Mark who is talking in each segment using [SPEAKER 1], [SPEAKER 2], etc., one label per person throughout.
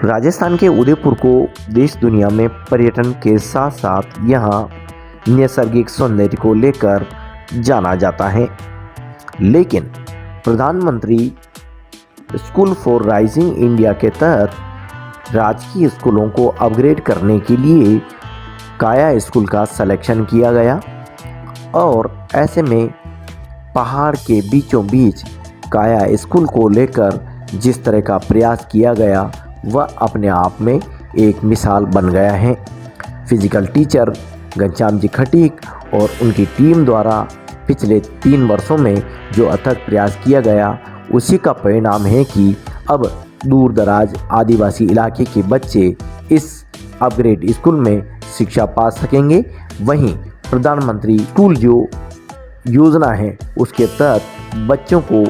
[SPEAKER 1] राजस्थान के उदयपुर को देश दुनिया में पर्यटन के साथ साथ यहाँ नैसर्गिक सौंदर्य को लेकर जाना जाता है। लेकिन प्रधानमंत्री स्कूल फॉर राइजिंग इंडिया के तहत राजकीय स्कूलों को अपग्रेड करने के लिए काया स्कूल का सिलेक्शन किया गया और ऐसे में पहाड़ के बीचों बीच काया स्कूल को लेकर जिस तरह का प्रयास किया गया वह अपने आप में एक मिसाल बन गया है। फिजिकल टीचर घनश्याम जी खटीक और उनकी टीम द्वारा पिछले 3 वर्षों में जो अथक प्रयास किया गया उसी का परिणाम है कि अब दूर दराज आदिवासी इलाके के बच्चे इस अपग्रेड स्कूल में शिक्षा पा सकेंगे। वहीं प्रधानमंत्री स्कूल जो योजना है उसके तहत बच्चों को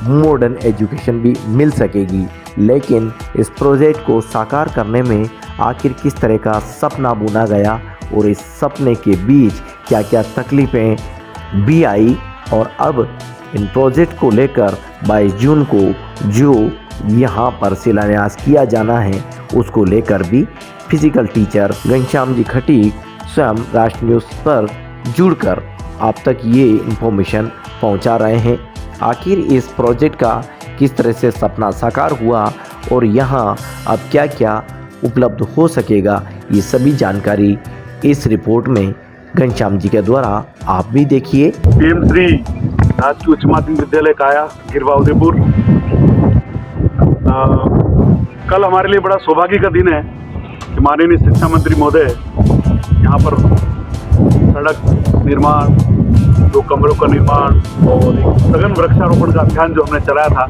[SPEAKER 1] मॉडर्न एजुकेशन भी मिल सकेगी। लेकिन इस प्रोजेक्ट को साकार करने में आखिर किस तरह का सपना बुना गया और इस सपने के बीच क्या क्या तकलीफ़ें भी आई और अब इन प्रोजेक्ट को लेकर 22 जून को जो यहाँ पर शिलान्यास किया जाना है उसको लेकर भी फिजिकल टीचर घनश्याम जी खटीक स्वयं राष्ट्र न्यूज़ पर जुड़कर आप तक ये इन्फॉर्मेशन पहुँचा रहे हैं। आखिर इस प्रोजेक्ट का किस तरह से सपना साकार हुआ और यहाँ अब क्या क्या उपलब्ध हो सकेगा, ये सभी जानकारी इस रिपोर्ट में घनश्याम जी के द्वारा आप भी देखिए।
[SPEAKER 2] पीएम श्री राजकीय उच्च माध्यमिक विद्यालय काया गिरवा उदयपुर। कल हमारे लिए बड़ा सौभाग्य का दिन है कि माननीय शिक्षा मंत्री महोदय यहाँ पर सड़क निर्माण, 2 कमरों का निर्माण और एक सघन वृक्षारोपण का अभियान जो हमने चलाया था,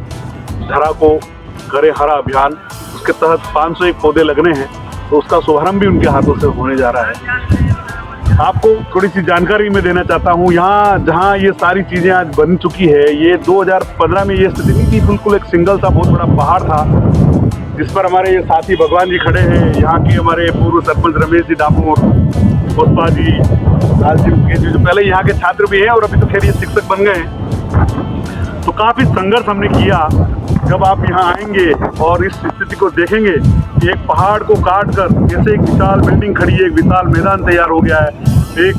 [SPEAKER 2] धरा को करे हरा अभियान, उसके तहत 501 पौधे लगने हैं, तो उसका शुभारंभ भी उनके हाथों से होने जा रहा है। आपको थोड़ी सी जानकारी मैं देना चाहता हूँ। यहाँ जहाँ ये सारी चीज़ें आज बन चुकी है, ये 2015 में ये स्थिति नहीं थी, बिल्कुल एक सिंगल सा बहुत बड़ा पहाड़ था जिस पर हमारे ये साथी भगवान जी खड़े हैं। यहाँ के हमारे पूर्व सरपंच रमेश जी डामोर, पुष्पा जी, लाल जी के जो पहले यहाँ के छात्र भी हैं और अभी तो खैर ये शिक्षक बन गए हैं। तो काफ़ी संघर्ष हमने किया। जब आप यहाँ आएंगे और इस स्थिति को देखेंगे कि एक पहाड़ को काट कर जैसे एक विशाल बिल्डिंग खड़ी है, एक विशाल मैदान तैयार हो गया है, एक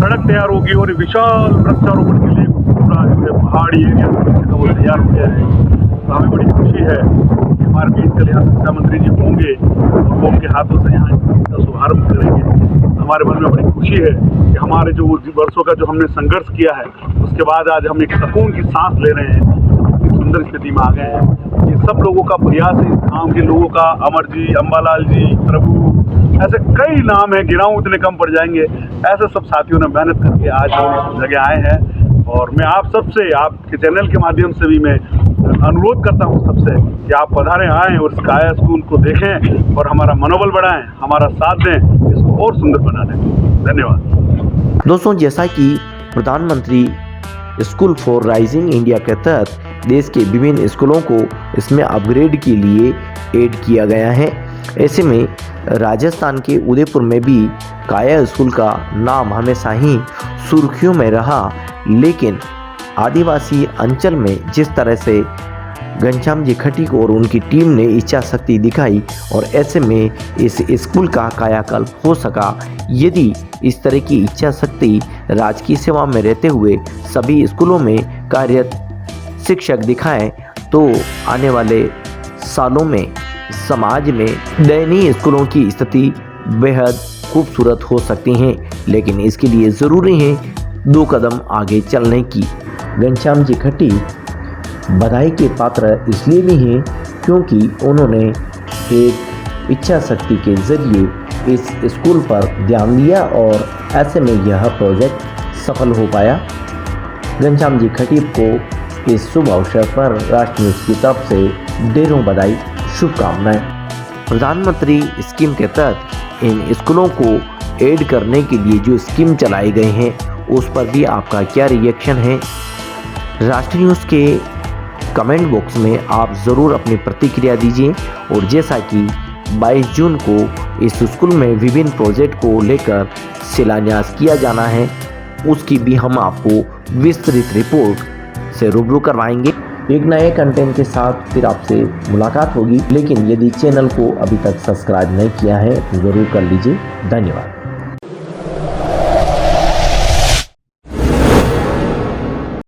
[SPEAKER 2] सड़क तैयार होगी और एक विशाल वृक्षारोपण के लिए पूरा जो है पहाड़ी एरिया का वो तैयार हो गया है। तो हमें बड़ी खुशी है कि हमारे बीच कल यहाँ शिक्षा मंत्री जी होंगे और वो उनके हाथों से यहाँ इसका शुभारम्भ करेंगे। हमारे मन में बड़ी खुशी है कि हमारे जो वर्षों का जो हमने संघर्ष किया है उसके बाद आज हम एक सुकून की सांस ले रहे हैं, सुंदर स्थिति में आ गए हैं। ये सब लोगों का प्रयास है, गाँव के लोगों का, अमर जी, अम्बालाल जी, प्रभु, ऐसे कई नाम है, गिनाऊं उतने कम पड़ जाएंगे। ऐसे सब साथियों ने मेहनत करके आज हम इस जगह आए हैं और मैं आप सबसे, आपके चैनल के माध्यम से भी मैं अनुरोध करता हूँ सबसे कि आप पधारें, आएँ और इस काया स्कूल को देखें और हमारा मनोबल बढ़ाएं, हमारा साथ दें, इसको और सुंदर बना दें। धन्यवाद।
[SPEAKER 1] दोस्तों, जैसा कि प्रधानमंत्री स्कूल फॉर राइजिंग इंडिया के तहत देश के विभिन्न स्कूलों को इसमें अपग्रेड के लिए ऐड किया गया है, ऐसे में राजस्थान के उदयपुर में भी काया स्कूल का नाम हमेशा ही सुर्खियों में रहा। लेकिन आदिवासी अंचल में जिस तरह से घनश्याम जी खटीक और उनकी टीम ने इच्छा शक्ति दिखाई और ऐसे में इस स्कूल का कायाकल्प हो सका। यदि इस तरह की इच्छा शक्ति राजकीय सेवा में रहते हुए सभी स्कूलों में कार्यरत शिक्षक दिखाएं तो आने वाले सालों में समाज में दयनीय स्कूलों की स्थिति बेहद खूबसूरत हो सकती हैं। लेकिन इसके लिए ज़रूरी है 2 कदम आगे चलने की। घनश्याम जी खटीक बधाई के पात्र इसलिए भी हैं क्योंकि उन्होंने एक इच्छा शक्ति के ज़रिए इस स्कूल पर ध्यान दिया और ऐसे में यह प्रोजेक्ट सफल हो पाया। घनश्याम जी खटीक को इस शुभ अवसर पर राष्ट्र न्यूज़ की तरफ से ढेरों बधाई, शुभकामनाएं। प्रधानमंत्री स्कीम के तहत इन स्कूलों को ऐड करने के लिए जो स्कीम चलाई गई हैं उस पर भी आपका क्या रिएक्शन है? राष्ट्रीय न्यूज़ के कमेंट बॉक्स में आप ज़रूर अपनी प्रतिक्रिया दीजिए। और जैसा कि 22 जून को इस स्कूल में विभिन्न प्रोजेक्ट को लेकर शिलान्यास किया जाना है, उसकी भी हम आपको विस्तृत रिपोर्ट से रूबरू करवाएंगे। एक नए कंटेंट के साथ फिर आपसे मुलाकात होगी, लेकिन यदि चैनल को अभी तक सब्सक्राइब नहीं किया है तो ज़रूर कर लीजिए। धन्यवाद।